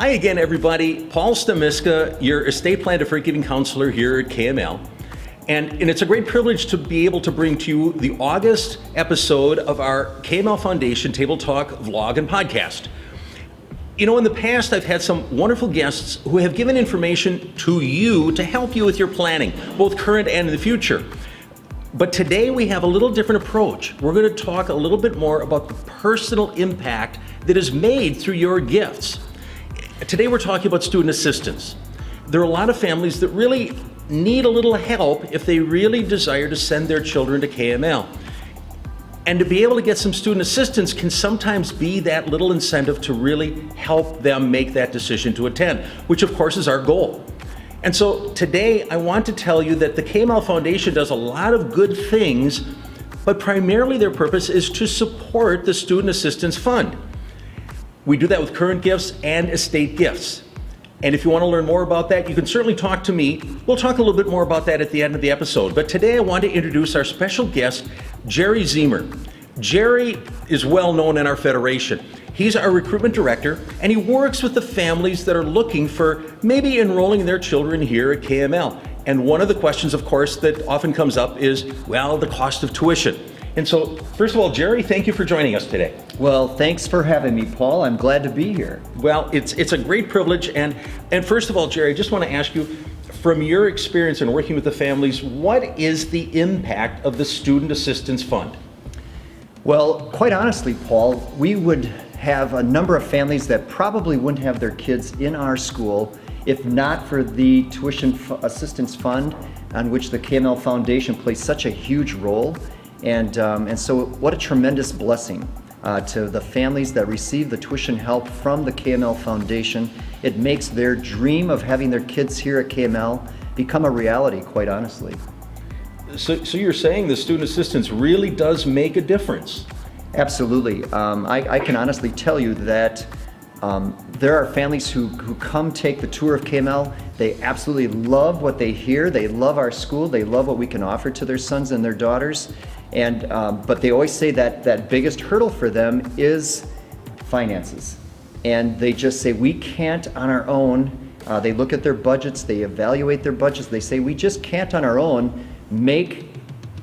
Hi again, everybody. Paul Stamiska, your estate plan deferred giving counselor here at KML. And it's a great privilege to be able to bring to you the August episode of our KML Foundation Table Talk vlog and podcast. You know, in the past, I've had some wonderful guests who have given information to you to help you with your planning, both current and in the future. But today we have a little different approach. We're going to talk a little bit more about the personal impact that is made through your gifts. Today we're talking about student assistance. There are a lot of families that really need a little help if they really desire to send their children to KML. And to be able to get some student assistance can sometimes be that little incentive to really help them make that decision to attend, which of course is our goal. And so today I want to tell you that the KML Foundation does a lot of good things, but primarily their purpose is to support the Student Assistance Fund. We do that with current gifts and estate gifts. And if you want to learn more about that, you can certainly talk to me. We'll talk a little bit more about that at the end of the episode. But today I want to introduce our special guest, Jerry Zeamer. Jerry is well known in our federation. He's our recruitment director, and he works with the families that are looking for maybe enrolling their children here at KML. And one of the questions, of course, that often comes up is, well, the cost of tuition. And so, first of all, Jerry, thank you for joining us today. Well, thanks for having me, Paul. I'm glad to be here. Well, it's a great privilege. And first of all, Jerry, I just want to ask you, from your experience in working with the families, what is the impact of the Student Assistance Fund? Well, quite honestly, Paul, we would have a number of families that probably wouldn't have their kids in our school if not for the Tuition Assistance Fund, on which the KML Foundation plays such a huge role. And so what a tremendous blessing to the families that receive the tuition help from the KML Foundation. It makes their dream of having their kids here at KML become a reality, quite honestly. So you're saying the student assistance really does make a difference? Absolutely. I can honestly tell you that there are families who come take the tour of KML. They absolutely love what they hear. They love our school. They love what we can offer to their sons and their daughters. But they always say that biggest hurdle for them is finances. And they just say, we can't on our own. They look at their budgets, they evaluate their budgets, they say, we just can't on our own make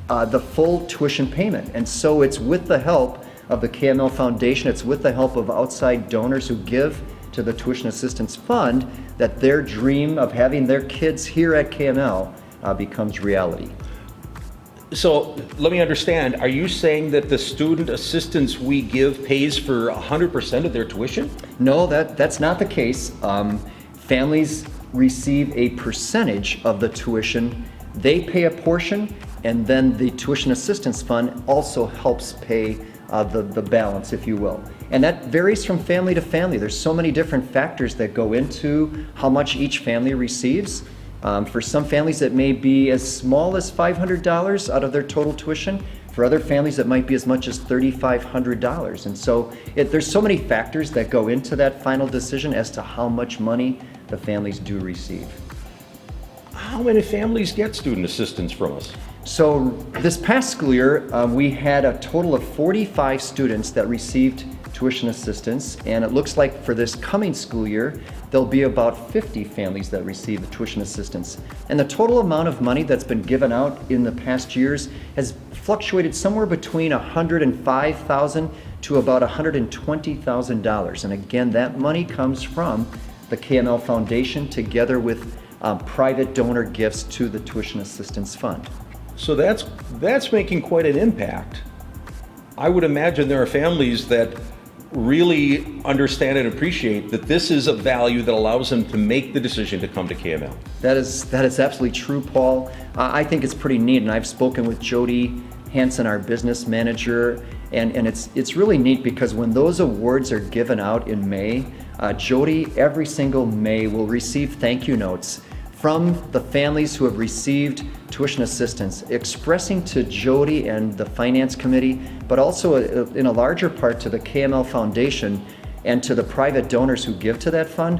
the full tuition payment. And so it's with the help of the KML Foundation, it's with the help of outside donors who give to the Tuition Assistance Fund that their dream of having their kids here at KML becomes reality. So let me understand, are you saying that the student assistance we give pays for 100% of their tuition? No, that's not the case. Families receive a percentage of the tuition. They pay a portion, and then the Tuition Assistance Fund also helps pay the balance, if you will. And that varies from family to family. There's so many different factors that go into how much each family receives. For some families, it may be as small as $500 out of their total tuition. For other families, it might be as much as $3,500. And so there's so many factors that go into that final decision as to how much money the families do receive. How many families get student assistance from us? So this past school year, we had a total of 45 students that received tuition assistance, and it looks like for this coming school year, there'll be about 50 families that receive the tuition assistance. And the total amount of money that's been given out in the past years has fluctuated somewhere between $105,000 to about $120,000. And again, that money comes from the KML Foundation together with private donor gifts to the Tuition Assistance Fund. So that's making quite an impact. I would imagine there are families that really understand and appreciate that this is a value that allows them to make the decision to come to KML. That is absolutely true, Paul. I think it's pretty neat, and I've spoken with Jody Hansen, our business manager, and it's really neat because when those awards are given out in May, Jody every single May will receive thank you notes from the families who have received tuition assistance, expressing to Jody and the finance committee, but also in a larger part to the KML Foundation and to the private donors who give to that fund,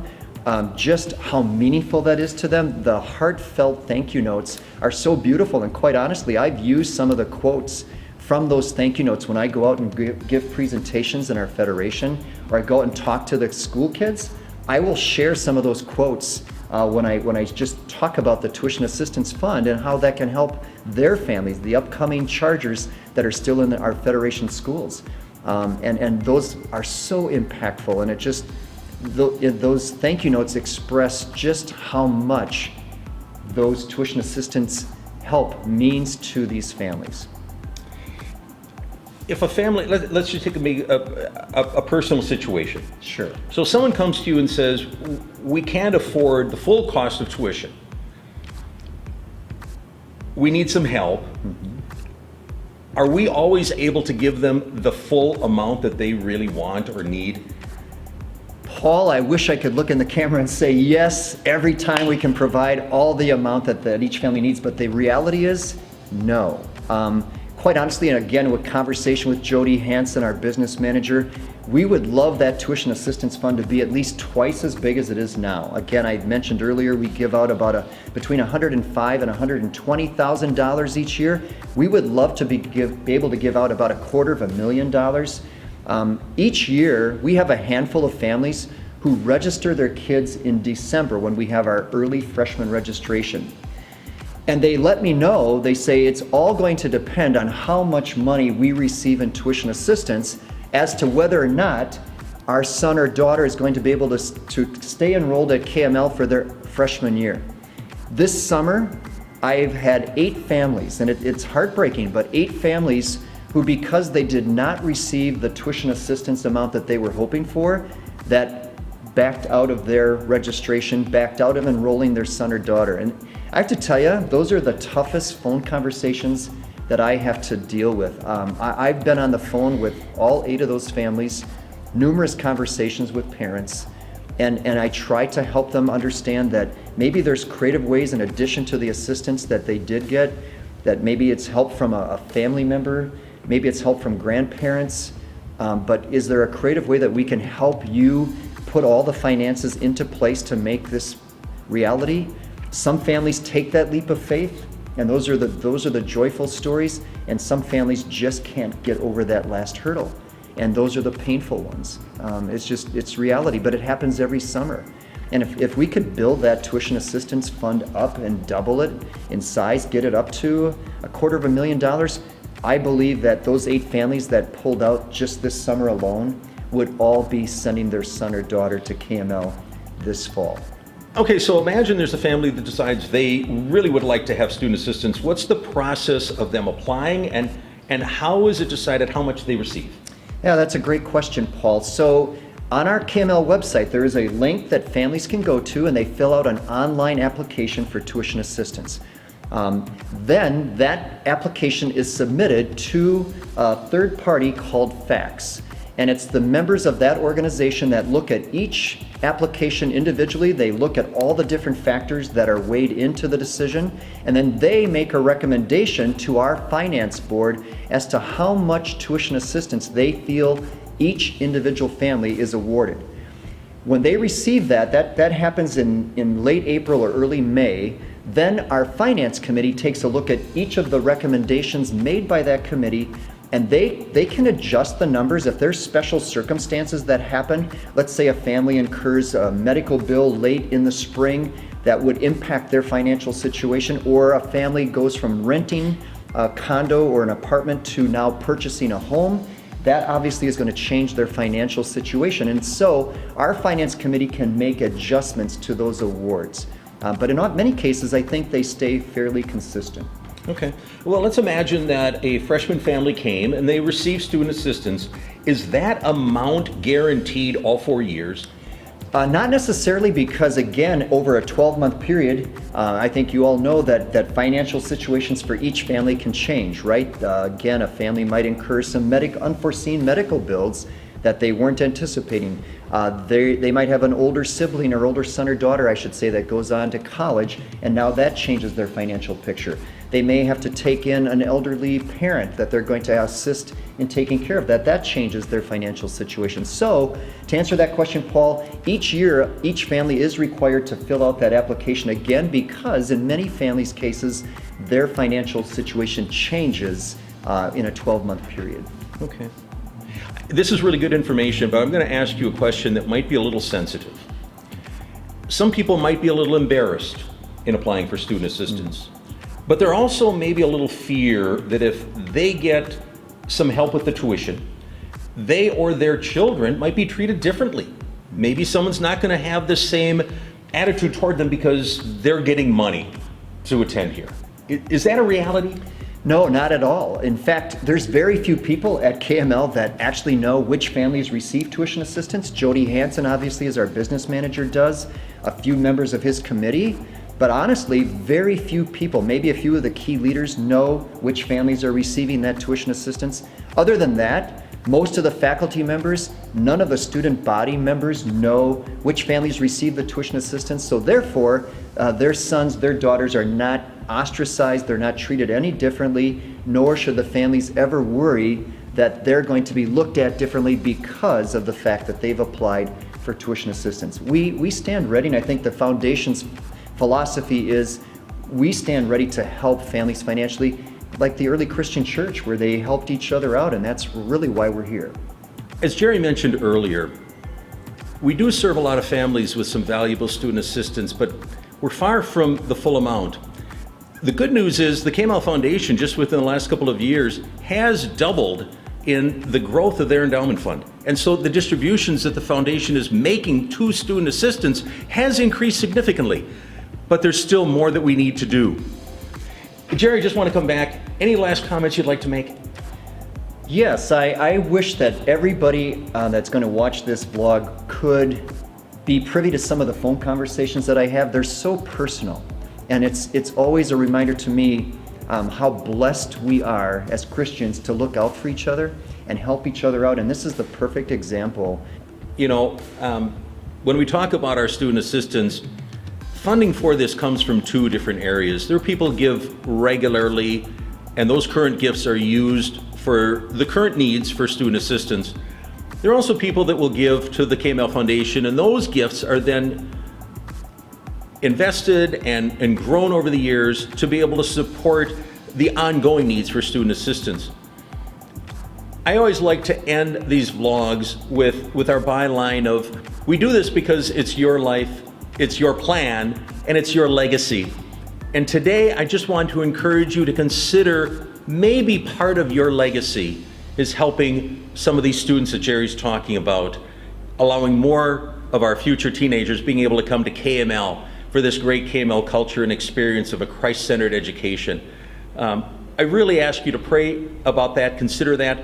just how meaningful that is to them. The heartfelt thank you notes are so beautiful, and quite honestly, I've used some of the quotes from those thank you notes when I go out and give presentations in our federation, or I go out and talk to the school kids. I will share some of those quotes when I just talk about the Tuition Assistance Fund and how that can help their families, the upcoming chargers that are still in our Federation schools. And those are so impactful, and it just, those thank you notes express just how much those tuition assistance help means to these families. If a family, let's just take a personal situation. Sure. So someone comes to you and says, we can't afford the full cost of tuition. We need some help. Mm-hmm. Are we always able to give them the full amount that they really want or need? Paul, I wish I could look in the camera and say yes every time we can provide all the amount that each family needs, but the reality is no. Quite honestly, and again with conversation with Jody Hansen, our business manager, we would love that tuition assistance fund to be at least twice as big as it is now. Again, I mentioned earlier we give out about between $105,000 and $120,000 each year. We would love to be able to give out about $250,000. Each year, we have a handful of families who register their kids in December when we have our early freshman registration. And they let me know, they say it's all going to depend on how much money we receive in tuition assistance as to whether or not our son or daughter is going to be able to stay enrolled at KML for their freshman year. This summer, I've had 8 families, and it's heartbreaking, but 8 families who, because they did not receive the tuition assistance amount that they were hoping for, that backed out of their registration, backed out of enrolling their son or daughter. And I have to tell you, those are the toughest phone conversations that I have to deal with. I've been on the phone with all 8 of those families, numerous conversations with parents, and I try to help them understand that maybe there's creative ways in addition to the assistance that they did get, that maybe it's help from a family member, maybe it's help from grandparents, but is there a creative way that we can help you put all the finances into place to make this reality? Some families take that leap of faith, and those are the joyful stories, and some families just can't get over that last hurdle, and those are the painful ones. It's reality, but it happens every summer. And if we could build that tuition assistance fund up and double it in size, get it up to $250,000, I believe that those 8 families that pulled out just this summer alone would all be sending their son or daughter to KML this fall. Okay, so imagine there's a family that decides they really would like to have student assistance. What's the process of them applying, and how is it decided how much they receive? Yeah, that's a great question, Paul. So on our KML website, there is a link that families can go to, and they fill out an online application for tuition assistance. Then that application is submitted to a third party called FACS. And it's the members of that organization that look at each application individually. They look at all the different factors that are weighed into the decision, and then they make a recommendation to our finance board as to how much tuition assistance they feel each individual family is awarded. When they receive that happens in late April or early May. Then our finance committee takes a look at each of the recommendations made by that committee, and they can adjust the numbers if there's special circumstances that happen. Let's say a family incurs a medical bill late in the spring that would impact their financial situation, or a family goes from renting a condo or an apartment to now purchasing a home. That obviously is going to change their financial situation, and so our finance committee can make adjustments to those awards. But in many cases, I think they stay fairly consistent. Okay. Well, let's imagine that a freshman family came and they received student assistance. Is that amount guaranteed all 4 years? Not necessarily, because again, over a 12-month period, I think you all know that financial situations for each family can change, right? Again, a family might incur some unforeseen medical bills that they weren't anticipating. They might have an older sibling or older son or daughter, I should say, that goes on to college, and now that changes their financial picture. They may have to take in an elderly parent that they're going to assist in taking care of. That changes their financial situation. So, to answer that question, Paul, each year, each family is required to fill out that application again, because in many families' cases, their financial situation changes in a 12-month period. Okay. This is really good information, but I'm going to ask you a question that might be a little sensitive. some people might be a little embarrassed in applying for student assistance. But there also may be a little fear that if they get some help with the tuition, they or their children might be treated differently. Maybe someone's not going to have the same attitude toward them because they're getting money to attend here. Is that a reality? No, not at all. In fact, there's very few people at KML that actually know which families receive tuition assistance. Jody Hansen, obviously, as our business manager, does. A few members of his committee. But honestly, very few people, maybe a few of the key leaders, know which families are receiving that tuition assistance. Other than that, most of the faculty members, none of the student body members know which families receive the tuition assistance. So therefore, their sons, their daughters are not ostracized, they're not treated any differently, nor should the families ever worry that they're going to be looked at differently because of the fact that they've applied for tuition assistance. We stand ready, and I think the Foundation's philosophy is we stand ready to help families financially, like the early Christian church where they helped each other out, and that's really why we're here. As Jerry mentioned earlier, we do serve a lot of families with some valuable student assistance, but we're far from the full amount. The good news is the KML Foundation, just within the last couple of years, has doubled in the growth of their endowment fund. And so the distributions that the foundation is making to student assistance has increased significantly, but there's still more that we need to do. Jerry, I just want to come back. Any last comments you'd like to make? Yes, I wish that everybody that's going to watch this vlog could be privy to some of the phone conversations that I have. They're so personal, and it's always a reminder to me how blessed we are as Christians to look out for each other and help each other out, and this is the perfect example. You know, when we talk about our student assistance, funding for this comes from two different areas. There are people who give regularly, and those current gifts are used for the current needs for student assistance. There are also people that will give to the KML Foundation, and those gifts are then invested and grown over the years to be able to support the ongoing needs for student assistance. I always like to end these vlogs with our byline of, we do this because it's your life, it's your plan, and it's your legacy. And today I just want to encourage you to consider maybe part of your legacy is helping some of these students that Jerry's talking about, allowing more of our future teenagers being able to come to KML for this great KML culture and experience of a Christ-centered education. I really ask you to pray about that, consider that.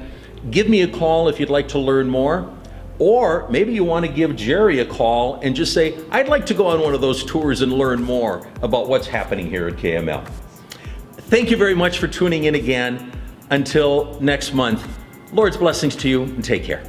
Give me a call if you'd like to learn more, or maybe you want to give Jerry a call and just say, I'd like to go on one of those tours and learn more about what's happening here at KML. Thank you very much for tuning in again. Until next month, Lord's blessings to you, and take care.